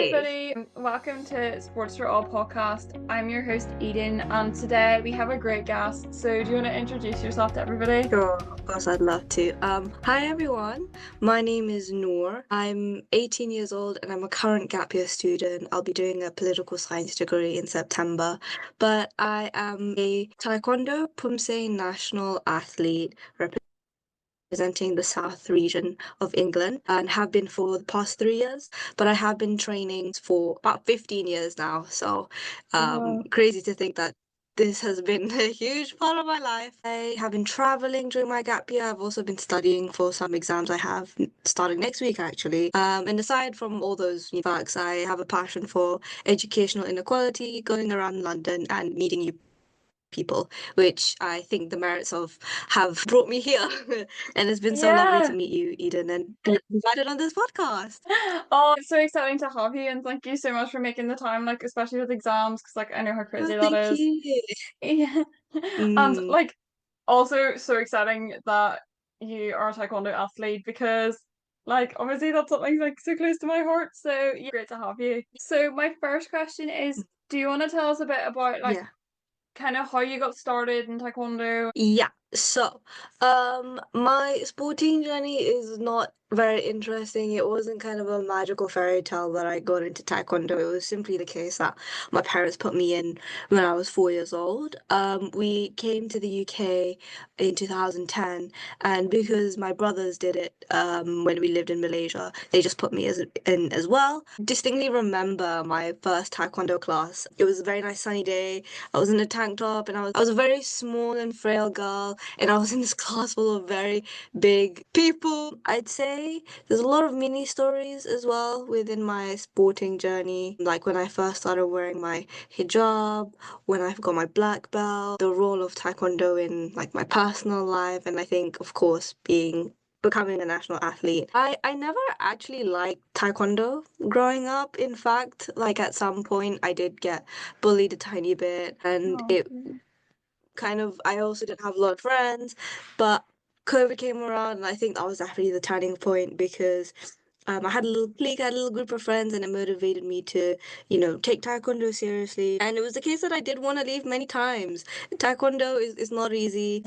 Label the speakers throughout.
Speaker 1: Hey.
Speaker 2: everybody. Welcome to Sports for All podcast. I'm your host, Eden, and today we have a great guest. So, do you want to introduce yourself to everybody?
Speaker 1: Sure, of course, I'd love to. Hi everyone. My name is Nur. I'm 18 years old and I'm a current gap year student. I'll be doing a political science degree in September. But I am a Taekwondo poomsae national athlete representing the South region of England and have been for the past 3 years. But I have been training for about 15 years now. So
Speaker 2: Wow.
Speaker 1: crazy to think that this has been a huge part of my life. I have been traveling during my gap year. I've also been studying for some exams I have starting next week, actually. And aside from all those facts, I have a passion for educational inequality, going around London and meeting new people, which I think the merits of have brought me here. And it's been so lovely to
Speaker 2: Yeah.
Speaker 1: meet you, Eden, and be invited on this podcast.
Speaker 2: Oh, it's so exciting to have you, and thank you so much for making the time, like, especially with exams, because, like, I know how
Speaker 1: Oh,
Speaker 2: crazy that
Speaker 1: thank
Speaker 2: is.
Speaker 1: you.
Speaker 2: Yeah. And,
Speaker 1: Mm.
Speaker 2: like, also so exciting that you are a Taekwondo athlete because, like, obviously that's something, like, so close to my heart. So, yeah, great to have you. So, my first question is, do you want to tell us a bit about, like,
Speaker 1: Yeah.
Speaker 2: kind of how you got started in Taekwondo?
Speaker 1: Yeah, so my sporting journey is not very interesting. It wasn't kind of a magical fairy tale that I got into Taekwondo. It was simply the case that my parents put me in when I was 4 years old. We came to the UK in 2010, and because my brothers did it when we lived in Malaysia, they just put me in as well. Distinctly remember my first Taekwondo class. It was a very nice sunny day. I was in a tank top and I was a very small and frail girl, and I was in this class full of very big people. I'd say there's a lot of mini stories as well within my sporting journey, like when I first started wearing my hijab, when I got my black belt, the role of Taekwondo in like my personal life, and I think, of course, becoming a national athlete. I never actually liked Taekwondo growing up. In fact, like at some point I did get bullied a tiny bit, and
Speaker 2: Oh,
Speaker 1: it kind of, I also didn't have a lot of friends, but COVID came around, and I think that was definitely the turning point because I had a little clique, I had a little group of friends, and it motivated me to, take Taekwondo seriously. And it was the case that I did want to leave many times. Taekwondo is not easy.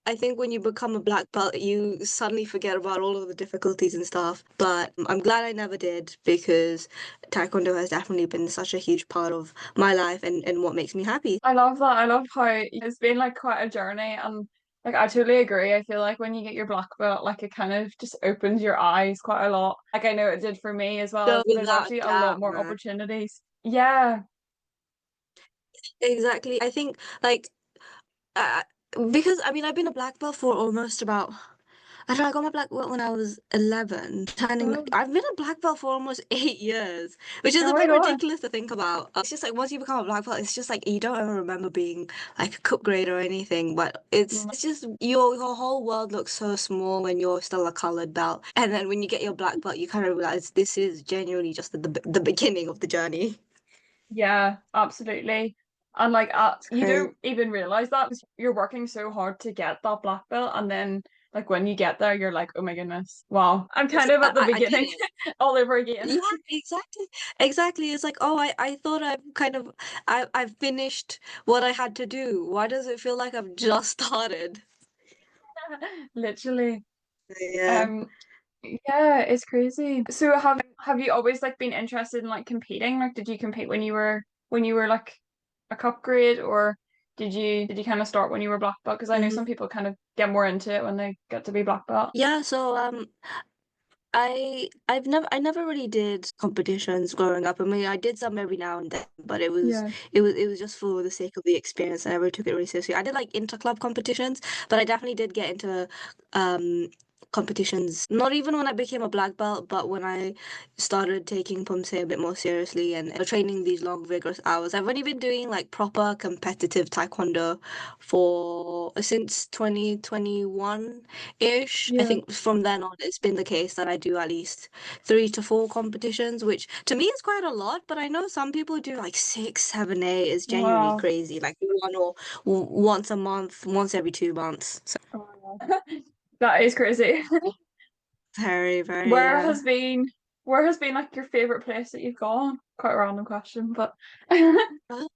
Speaker 1: I think when you become a black belt, you suddenly forget about all of the difficulties and stuff. But I'm glad I never did because Taekwondo has definitely been such a huge part of my life and what makes me happy.
Speaker 2: I love that. I love how it's been like quite a journey, and like I totally agree. I feel like when you get your black belt, like it kind of just opens your eyes quite a lot. Like I know it did for me as well.
Speaker 1: So
Speaker 2: There's
Speaker 1: without a
Speaker 2: actually a lot
Speaker 1: doubt,
Speaker 2: more
Speaker 1: man.
Speaker 2: opportunities. Yeah.
Speaker 1: Exactly. I think like uh, because I mean I've been a black belt for almost about I don't know, I got my black belt when I was 11, turning,
Speaker 2: Oh,
Speaker 1: I've been a black belt for almost 8 years, which is
Speaker 2: oh
Speaker 1: a
Speaker 2: my
Speaker 1: bit
Speaker 2: God.
Speaker 1: ridiculous to think about. It's just like once you become a black belt, it's just like you don't ever remember being like a cook grade or anything, but
Speaker 2: Mm.
Speaker 1: it's just your whole world looks so small when you're still a colored belt. And then when you get your black belt, you kind of realize this is genuinely just the beginning of the journey.
Speaker 2: Yeah, absolutely. And like
Speaker 1: It's
Speaker 2: you
Speaker 1: crazy.
Speaker 2: don't even realize that because you're working so hard to get that black belt, and then like when you get there, you're like, oh my goodness, wow, I'm
Speaker 1: It's
Speaker 2: kind
Speaker 1: like
Speaker 2: of at the
Speaker 1: I did
Speaker 2: beginning
Speaker 1: it.
Speaker 2: all over again.
Speaker 1: Yeah, exactly. Exactly. It's like, oh, I thought I've finished what I had to do. Why does it feel like I've just started?
Speaker 2: Literally.
Speaker 1: Yeah.
Speaker 2: Um, yeah, it's crazy. So have you always like been interested in like competing? Like did you compete when you were like a cup grade, or did you kind of start when you were black belt? Because I know
Speaker 1: hmm
Speaker 2: some people kind of get more into it when they get to be black belt.
Speaker 1: Yeah, so I never really did competitions growing up. I mean, I did some every now and then, but
Speaker 2: Yeah.
Speaker 1: it was just for the sake of the experience. I never took it really seriously. I did like inter-club competitions, but I definitely did get into um competitions. Not even when I became a black belt, but when I started taking poomsae a bit more seriously and training these long, vigorous hours. I've only been doing like proper competitive taekwondo for since 2021-ish. I
Speaker 2: Yeah.
Speaker 1: think from then on, it's been the case that I do at least 3 to 4 competitions, which to me is quite a lot, but I know some people do like 6, 7, 8 is genuinely
Speaker 2: Wow.
Speaker 1: crazy, like once a month, once every 2 months. So
Speaker 2: Oh, that is crazy.
Speaker 1: very, very,
Speaker 2: Where
Speaker 1: yeah.
Speaker 2: has been where has been like your favorite place that you've gone? Quite a random question, but
Speaker 1: Um,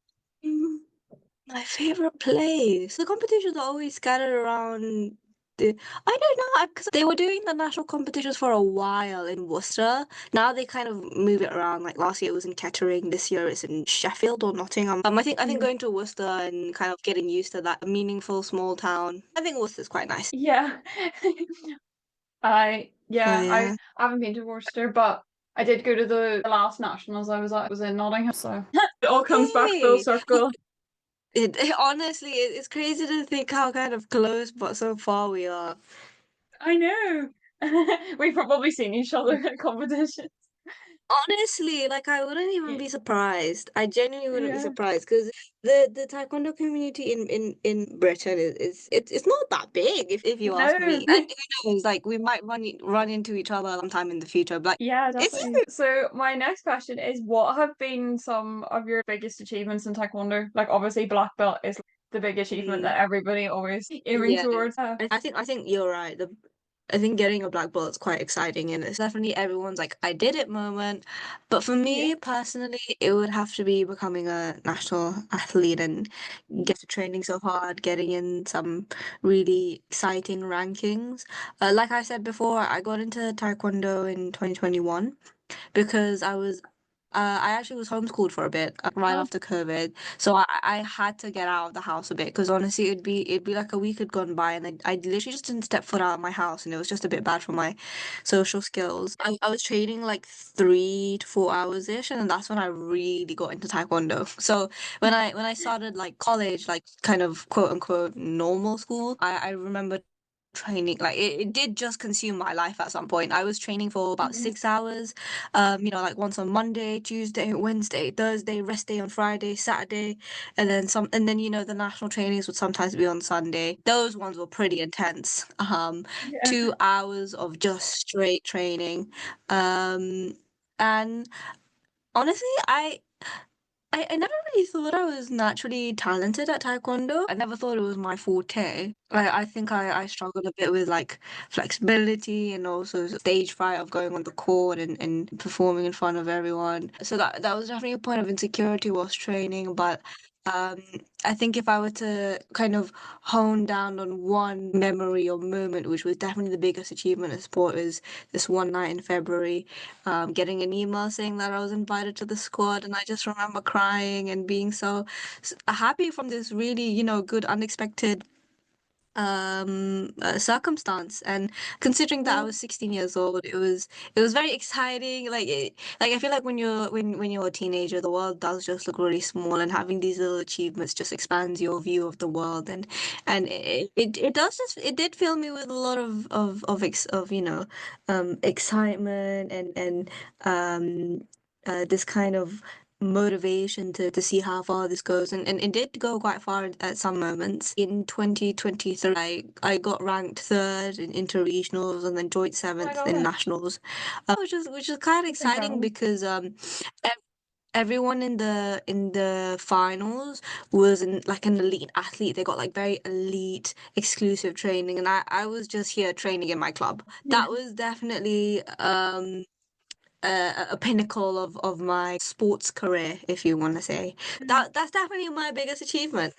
Speaker 1: my favorite place. The competitions are always scattered around the. I don't know, because they were doing the national competitions for a while in Worcester. Now they kind of move it around. Like last year it was in Kettering, this year it's in Sheffield or Nottingham. I think going to Worcester and kind of getting used to that meaningful small town. I think Worcester's quite nice.
Speaker 2: yeah.
Speaker 1: So
Speaker 2: I
Speaker 1: yeah.
Speaker 2: haven't been to Worcester, but I did go to the last nationals I was at was in Nottingham, so it all comes back full
Speaker 1: Hey,
Speaker 2: circle.
Speaker 1: honestly, it's crazy to think how kind of close but so far we are.
Speaker 2: I know. We've probably seen each other at competitions.
Speaker 1: Honestly, like I wouldn't even be surprised. I genuinely wouldn't be
Speaker 2: Yeah.
Speaker 1: surprised because the taekwondo community in Britain it's not that big if you ask
Speaker 2: No.
Speaker 1: me. And who knows, like we might run into each other sometime in the future, but
Speaker 2: Yeah,
Speaker 1: it's
Speaker 2: definitely. So my next question is, what have been some of your biggest achievements in Taekwondo? Like obviously black belt is the big achievement
Speaker 1: mm,
Speaker 2: that everybody always aiming
Speaker 1: yeah.
Speaker 2: towards.
Speaker 1: I think you're right. I think getting a black belt is quite exciting and it's definitely everyone's like I did it moment. But for
Speaker 2: Yeah.
Speaker 1: me personally, it would have to be becoming a national athlete and get to training so hard, getting in some really exciting rankings. Like I said before, I got into Taekwondo in 2021 because I actually was homeschooled for a bit right
Speaker 2: Oh,
Speaker 1: after COVID, so I had to get out of the house a bit because honestly it'd be like a week had gone by and I literally just didn't step foot out of my house and it was just a bit bad for my social skills. I was training like 3 to 4 hours ish and that's when I really got into Taekwondo. So when I started like college, like kind of quote unquote normal school, I remember training like it did just consume my life at some point. I was training for about
Speaker 2: mhm.
Speaker 1: 6 hours, like once on Monday, Tuesday, Wednesday, Thursday, rest day on Friday, Saturday, and then the national trainings would sometimes be on Sunday. Those ones were pretty intense.
Speaker 2: Yeah.
Speaker 1: 2 hours of just straight training. And honestly, I never really thought I was naturally talented at Taekwondo. I never thought it was my forte. I think I struggled a bit with like flexibility and also stage fright of going on the court and performing in front of everyone. So that was definitely a point of insecurity whilst training. But um, I think if I were to kind of hone down on one memory or moment, which was definitely the biggest achievement in sport, is this one night in February getting an email saying that I was invited to the squad, and I just remember crying and being so happy from this really, good unexpected circumstance. And considering that I
Speaker 2: Yeah.
Speaker 1: was 16 years old, it was very exciting. Like I feel like when you're a teenager, the world does just look really small, and having these little achievements just expands your view of the world. And it does just it did fill me with a lot of excitement and this kind of motivation to see how far this goes. And it did go quite far at some moments. In 2023, I got ranked third in interregionals and then joint
Speaker 2: Oh my
Speaker 1: seventh in
Speaker 2: God.
Speaker 1: nationals, which is kind of
Speaker 2: That's
Speaker 1: exciting
Speaker 2: incredible.
Speaker 1: because everyone in the finals was like an elite athlete. They got like very elite exclusive training, and I was just here training in my club.
Speaker 2: Yeah.
Speaker 1: That was definitely a pinnacle of my sports career, if you want to say. That's definitely my biggest achievement.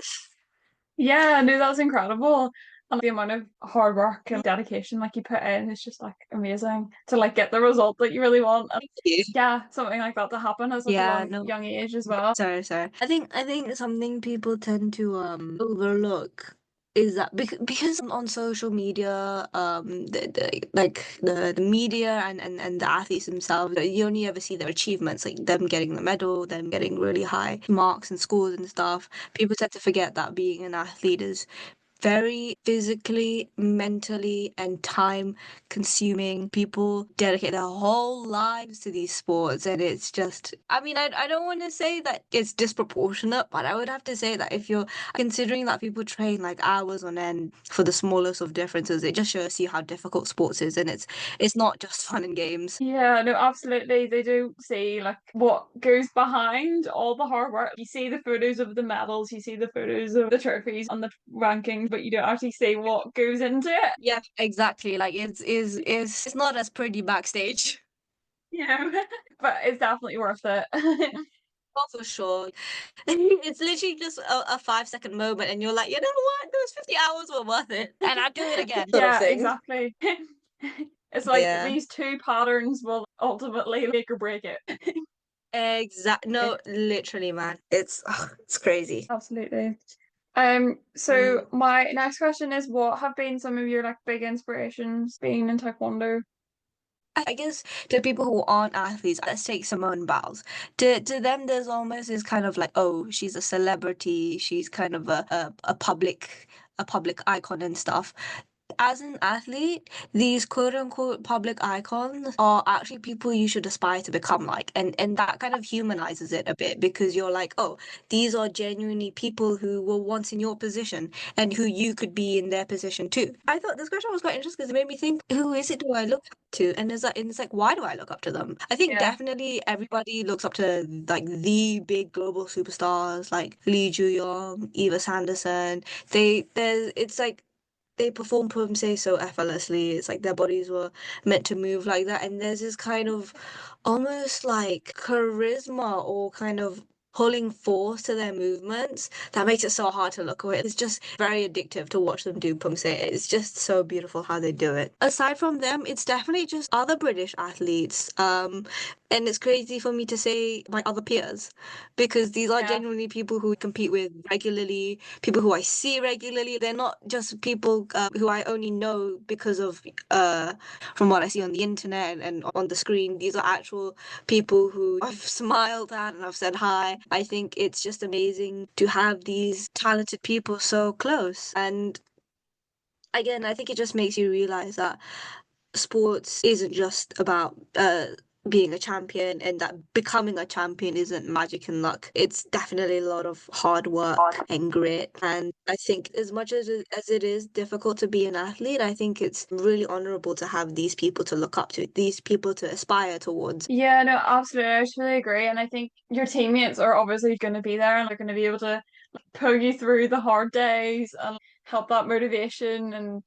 Speaker 2: Yeah, no, that's incredible. And the amount of hard work and dedication like you put in is just like amazing to like get the result that you really want. And
Speaker 1: Thank you.
Speaker 2: yeah, something like that to happen at such a
Speaker 1: Yeah,
Speaker 2: long
Speaker 1: no,
Speaker 2: young age as well.
Speaker 1: sorry. I think something people tend to overlook is that because on social media, the media and the athletes themselves, you only ever see their achievements, like them getting the medal, them getting really high marks in schools and stuff. People tend to forget that being an athlete is very physically, mentally, and time consuming. People dedicate their whole lives to these sports, and it's just, I mean, I don't want to say that it's disproportionate, but I would have to say that if you're considering that people train like hours on end for the smallest of differences, it just shows you how difficult sports is, and it's not just fun and games.
Speaker 2: Yeah, no, absolutely. They do see like what goes behind all the hard work. You see the photos of the medals, you see the photos of the trophies and the rankings, but you don't actually see what goes into it.
Speaker 1: Yeah, exactly. Like it's not as pretty backstage.
Speaker 2: Yeah, but it's definitely worth it.
Speaker 1: Oh, for sure. It's literally just a 5 second moment, and you're like, you know what? Those 50 hours were worth it, and I'd do it again, sort of
Speaker 2: Yeah,
Speaker 1: thing.
Speaker 2: exactly. It's like
Speaker 1: Yeah,
Speaker 2: these two patterns will ultimately make or break it.
Speaker 1: exact. No, literally, man. It's crazy.
Speaker 2: Absolutely. So
Speaker 1: Mm.
Speaker 2: my next question is, what have been some of your like big inspirations being in Taekwondo?
Speaker 1: I guess to people who aren't athletes, let's take Simone Biles. To them, there's almost this kind of like, oh, she's a celebrity. She's kind of a public icon and stuff. As an athlete, these quote unquote public icons are actually people you should aspire to become like. And that kind of humanizes it a bit because you're like, oh, these are genuinely people who were once in your position and who you could be in their position too. I thought this question was quite interesting because it made me think, who is it do I look up to? And it's like, why do I look up to them? I think
Speaker 2: Yeah.
Speaker 1: definitely everybody looks up to like the big global superstars like Lee Ju-yong, Eva Sanderson. It's like they perform poomsae so effortlessly. It's like their bodies were meant to move like that. And there's this kind of almost like charisma or kind of pulling force to their movements that makes it so hard to look away. It's just very addictive to watch them do poomsae. It's just so beautiful how they do it. Aside from them, it's definitely just other British athletes. And it's crazy for me to say my other peers because these are
Speaker 2: Yeah.
Speaker 1: genuinely people who compete with regularly, people who I see regularly. They're not just people who I only know because of from what I see on the internet and on the screen. These are actual people who I've smiled at and I've said hi. I think it's just amazing to have these talented people so close. And again, I think it just makes you realize that sports isn't just about being a champion and that becoming a champion isn't magic and luck. It's definitely a lot of hard work and grit. And I think as much as it is difficult to be an athlete, I think it's really honorable to have these people to look up to, these people to aspire towards.
Speaker 2: Yeah, no, absolutely. I totally agree. And I think your teammates are obviously going to be there and they're going to be able to pull you through the hard days and help that motivation. And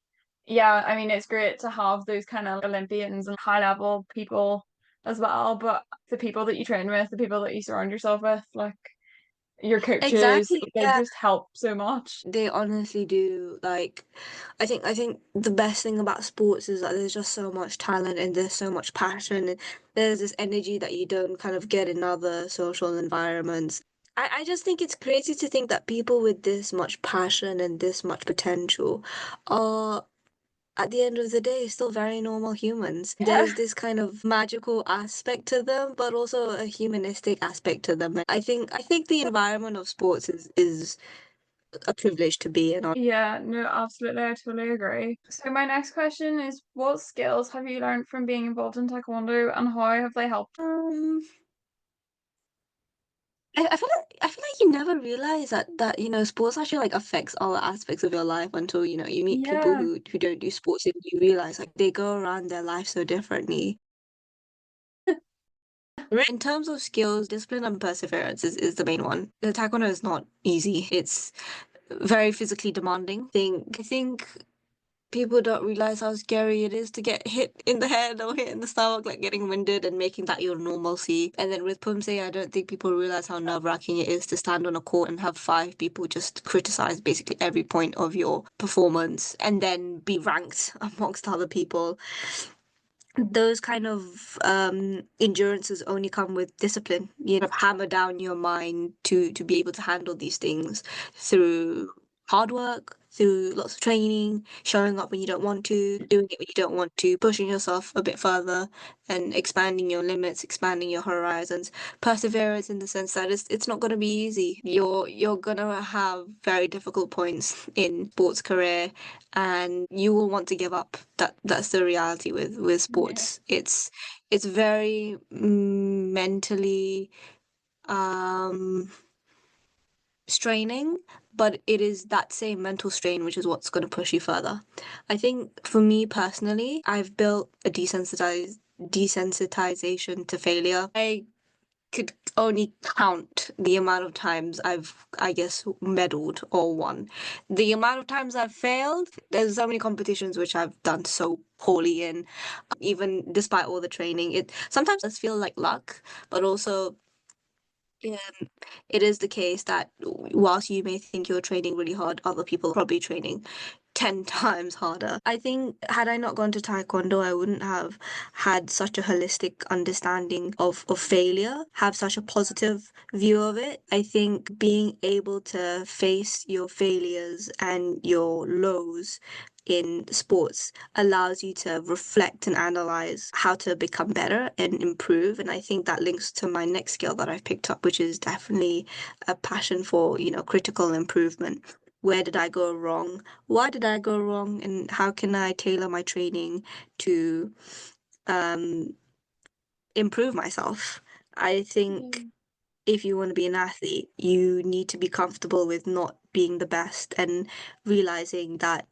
Speaker 2: yeah, I mean, it's great to have those kind of Olympians and high level people as well. But the people that you train with, the people that you surround yourself with, like your coaches,
Speaker 1: Exactly.
Speaker 2: they
Speaker 1: Yeah.
Speaker 2: just help so much.
Speaker 1: They honestly do. Like, I think the best thing about sports is that there's just so much talent and there's so much passion and there's this energy that you don't kind of get in other social environments. I just think it's crazy to think that people with this much passion and this much potential are at the end of the day still very normal humans.
Speaker 2: Yeah.
Speaker 1: There's this kind of magical aspect to them, but also a humanistic aspect to them. And I think the environment of sports is a privilege to be in.
Speaker 2: Yeah, no, absolutely. I totally agree. So my next question is, what skills have you learned from being involved in Taekwondo and how have they helped?
Speaker 1: I feel like you never realize that sports actually like affects all aspects of your life until you meet people
Speaker 2: Yeah.
Speaker 1: who don't do sports and you realize like they go around their life so differently. In terms of skills, discipline and perseverance is the main one. The taekwondo is not easy. It's very physically demanding. I think people don't realize how scary it is to get hit in the head or hit in the stomach, like getting winded and making that your normalcy. And then with poomsae, I don't think people realize how nerve-wracking it is to stand on a court and have five people just criticize basically every point of your performance and then be ranked amongst other people. Those kind of endurances only come with discipline. Hammer down your mind to be able to handle these things through hard work, through lots of training, showing up when you don't want to, doing it when you don't want to, pushing yourself a bit further and expanding your limits, expanding your horizons. Perseverance in the sense that it's not going to be easy. You're going to have very difficult points in sports career and you will want to give up. That's the reality with
Speaker 2: Yeah.
Speaker 1: sports. It's very mentally um straining, but it is that same mental strain which is what's going to push you further. I think for me personally, I've built a desensitization to failure. I could only count the amount of times I guess, medaled or won. The amount of times I've failed, there's so many competitions which I've done so poorly in, even despite all the training. It sometimes does feel like luck, but also um, it is the case that whilst you may think you're training really hard, other people are probably training 10 times harder. I think had I not gone to Taekwondo, I wouldn't have had such a holistic understanding of failure, have such a positive view of it. I think being able to face your failures and your lows in sports allows you to reflect and analyze how to become better and improve. And I think that links to my next skill that I've picked up, which is definitely a passion for, critical improvement. Where did I go wrong? Why did I go wrong? And how can I tailor my training to um, improve myself? I think
Speaker 2: Mm.
Speaker 1: if you want to be an athlete, you need to be comfortable with not being the best and realizing that,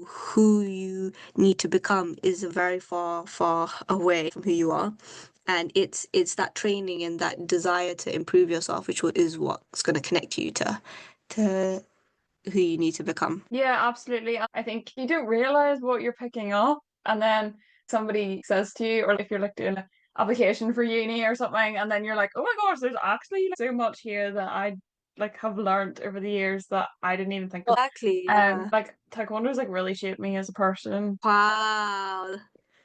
Speaker 1: who you need to become is very far, far away from who you are. And it's that training and that desire to improve yourself, which is what's going to connect you to who you need to become.
Speaker 2: Yeah, absolutely. I think you don't realize what you're picking up, and then somebody says to you, or if you're like doing an application for uni or something, and then you're like, oh my gosh, there's actually like, so much here that I like have learned over the years that I didn't even think of.
Speaker 1: Exactly, yeah.
Speaker 2: Like Taekwondo's like really shaped me as a person.
Speaker 1: Wow.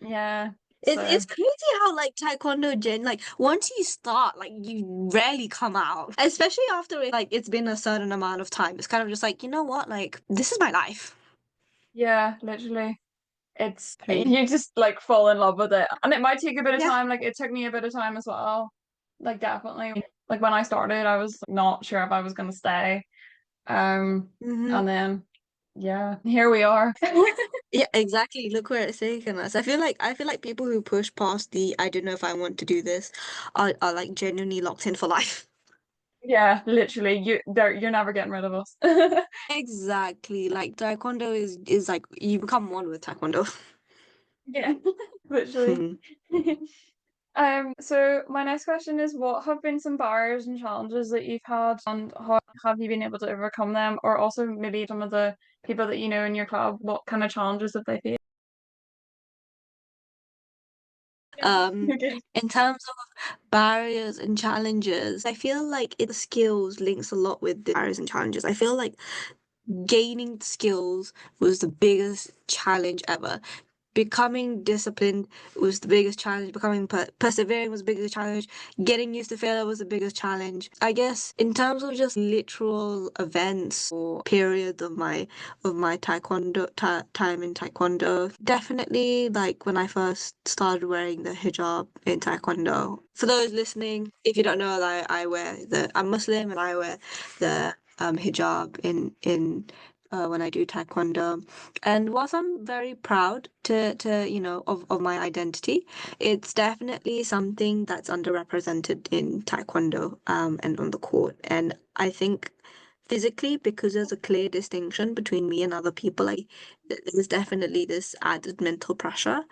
Speaker 2: Yeah.
Speaker 1: It's
Speaker 2: So
Speaker 1: crazy how like Taekwondo like once you start like you rarely come out, especially after it's been a certain amount of time. It's kind of just like, you know what, like this is my life.
Speaker 2: yeah, literally. It's
Speaker 1: True.
Speaker 2: you just like fall in love with it. And it might take a bit of
Speaker 1: Yeah.
Speaker 2: time. Like it took me a bit of time as well. Like definitely. Like when I started, I was not sure if I was gonna stay.
Speaker 1: Hmm.
Speaker 2: And then yeah, here we are.
Speaker 1: Yeah, exactly. Look where it's taken us. I feel like people who push past the I don't know if I want to do this are like genuinely locked in for life.
Speaker 2: Yeah, literally. You're never getting rid of us.
Speaker 1: Exactly. Like Taekwondo is like you become one with Taekwondo.
Speaker 2: Yeah, literally. So my next question is, what have been some barriers and challenges that you've had, and how have you been able to overcome them? Or also maybe some of the people that you know in your club, what kind of challenges have they faced?
Speaker 1: Um,
Speaker 2: Okay.
Speaker 1: in terms of barriers and challenges, I feel like it skills links a lot with the barriers and challenges. I feel like gaining skills was the biggest challenge ever. Becoming disciplined was the biggest challenge. Becoming persevering was the biggest challenge. Getting used to failure was the biggest challenge. I guess in terms of just literal events or periods of my taekwondo time in taekwondo, definitely like when I first started wearing the hijab in taekwondo. For those listening, if you don't know, I'm Muslim and I wear the hijab in when I do taekwondo. And whilst I'm very proud to of my identity, it's definitely something that's underrepresented in Taekwondo and on the court. And I think physically, because there's a clear distinction between me and other people, there's definitely this added mental pressure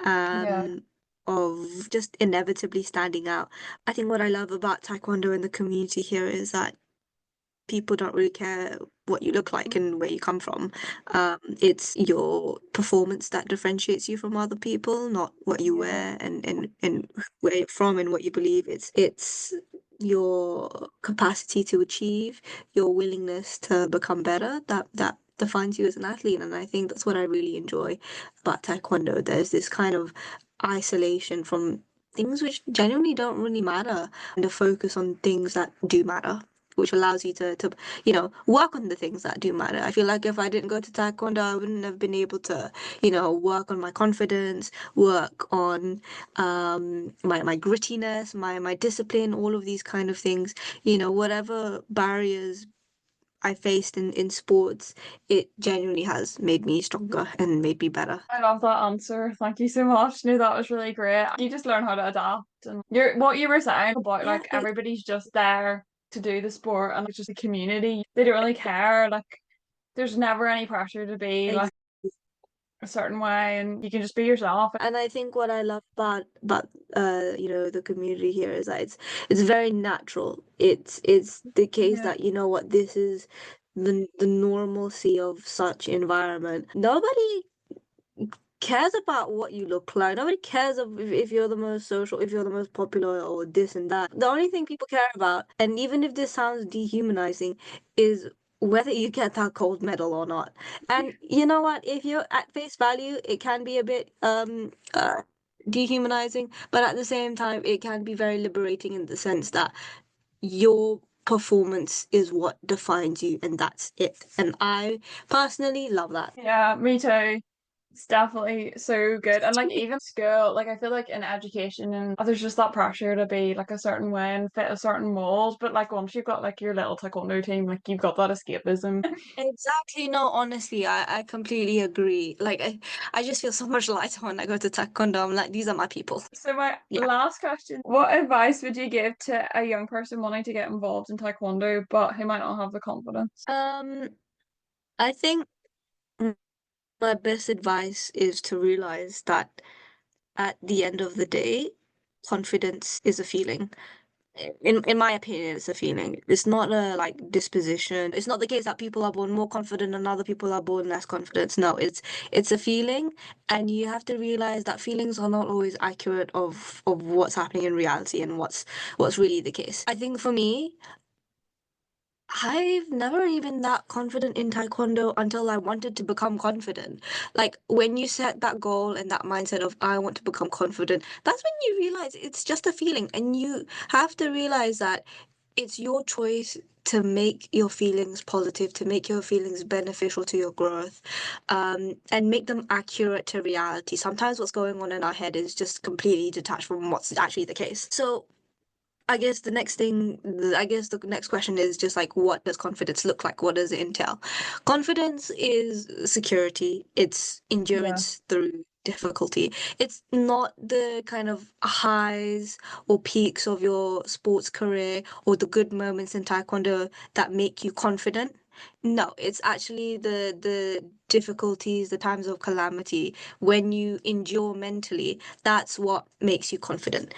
Speaker 2: Yeah.
Speaker 1: um of just inevitably standing out. I think what I love about Taekwondo and the community here is that people don't really care what you look like and where you come from. It's your performance that differentiates you from other people, not what you
Speaker 2: Yeah.
Speaker 1: wear and where you're from and what you believe. It's your capacity to achieve, your willingness to become better that defines you as an athlete. And I think that's what I really enjoy about Taekwondo. There's this kind of isolation from things which genuinely don't really matter and a focus on things that do matter, which allows you to work on the things that do matter. I feel like if I didn't go to Taekwondo, I wouldn't have been able to, work on my confidence, work on my grittiness, my discipline, all of these kind of things. Whatever barriers I faced in sports, it genuinely has made me stronger and made me better.
Speaker 2: I love that answer. Thank you so much. No, that was really great. You just learn how to adapt, and what you were saying about
Speaker 1: Yeah,
Speaker 2: like everybody's just there to do the sport and it's just a community. They don't really care. Like there's never any pressure to be like
Speaker 1: exactly.
Speaker 2: a certain way and you can just be yourself.
Speaker 1: And I think what I love about the community here is that it's very natural. It's the case
Speaker 2: Yeah.
Speaker 1: that you know what, this is the normalcy of such environment. Nobody cares about what you look like. Nobody cares if you're the most social, if you're the most popular, or this and that. The only thing people care about, and even if this sounds dehumanizing, is whether you get that gold medal or not. And you know what? If you're at face value, it can be a bit dehumanizing, but at the same time, it can be very liberating in the sense that your performance is what defines you, and that's it. And I personally love that.
Speaker 2: Yeah, me too. It's definitely so good. And like even school, like I feel like in education and there's just that pressure to be like a certain way and fit a certain mold. But like once you've got like your little taekwondo team, like you've got that escapism.
Speaker 1: Exactly. No, honestly, I completely agree. Like I just feel so much lighter when I go to Taekwondo. I'm like, these are my people.
Speaker 2: So my
Speaker 1: Yeah.
Speaker 2: last question, what advice would you give to a young person wanting to get involved in taekwondo but who might not have the confidence?
Speaker 1: I think my best advice is to realize that at the end of the day, confidence is a feeling. In my opinion, it's a feeling. It's not a like disposition. It's not the case that people are born more confident and other people are born less confident. No, it's a feeling, and you have to realize that feelings are not always accurate of what's happening in reality and what's really the case. I think for me, I've never even that confident in Taekwondo until I wanted to become confident. Like when you set that goal and that mindset of I want to become confident, that's when you realize it's just a feeling, and you have to realize that it's your choice to make your feelings positive, to make your feelings beneficial to your growth, and make them accurate to reality. Sometimes what's going on in our head is just completely detached from what's actually the case. So I guess the next question is just like, what does confidence look like? What does it entail? Confidence is security, it's
Speaker 2: Yeah.
Speaker 1: endurance through difficulty. It's not the kind of highs or peaks of your sports career or the good moments in Taekwondo that make you confident. No, it's actually the difficulties, the times of calamity when you endure mentally, that's what makes you confident.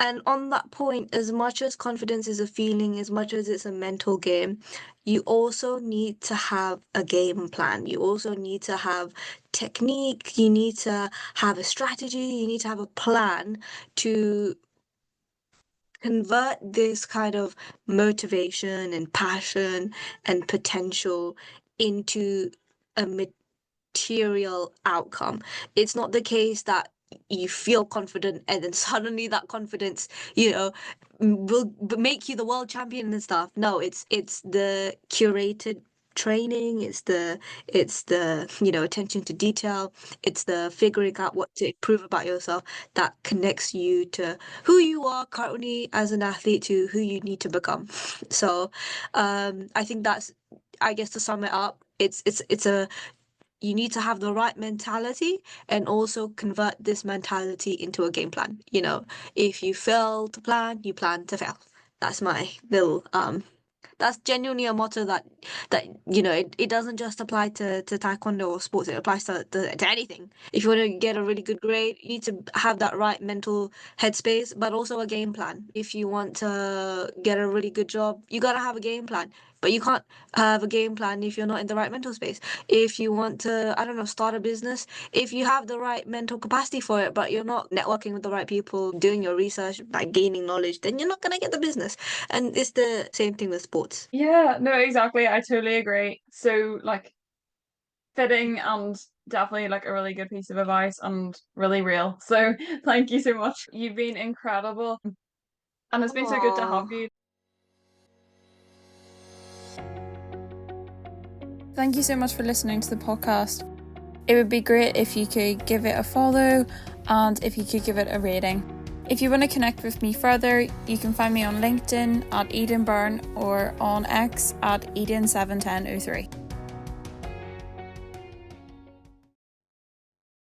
Speaker 1: And on that point, as much as confidence is a feeling, as much as it's a mental game, you also need to have a game plan. You also need to have technique. You need to have a strategy. You need to have a plan to convert this kind of motivation and passion and potential into a material outcome. It's not the case that you feel confident and then suddenly that confidence, will make you the world champion and stuff. No, it's the curated training, it's the attention to detail, it's the figuring out what to improve about yourself that connects you to who you are currently as an athlete to who you need to become. So, I think that's, I guess, to sum it up, it's a you need to have the right mentality and also convert this mentality into a game plan. If you fail to plan, you plan to fail. That's my little that's genuinely a motto that it doesn't just apply to taekwondo or sports, it applies to anything. If you want to get a really good grade, you need to have that right mental headspace, but also a game plan. If you want to get a really good job, you got to have a game plan, but you can't have a game plan if you're not in the right mental space. If you want to, I don't know, start a business, if you have the right mental capacity for it, but you're not networking with the right people, doing your research, like gaining knowledge, then you're not gonna get the business. And it's the same thing with sports.
Speaker 2: Yeah, no, exactly. I totally agree. So like fitting and definitely like a really good piece of advice and really real. So thank you so much. You've been incredible and it's been so good to have
Speaker 1: Oh,
Speaker 2: you. Thank you so much for listening to the podcast. It would be great if you could give it a follow and if you could give it a rating. If you want to connect with me further, you can find me on LinkedIn at Eden Byrne or on X at Eden71003.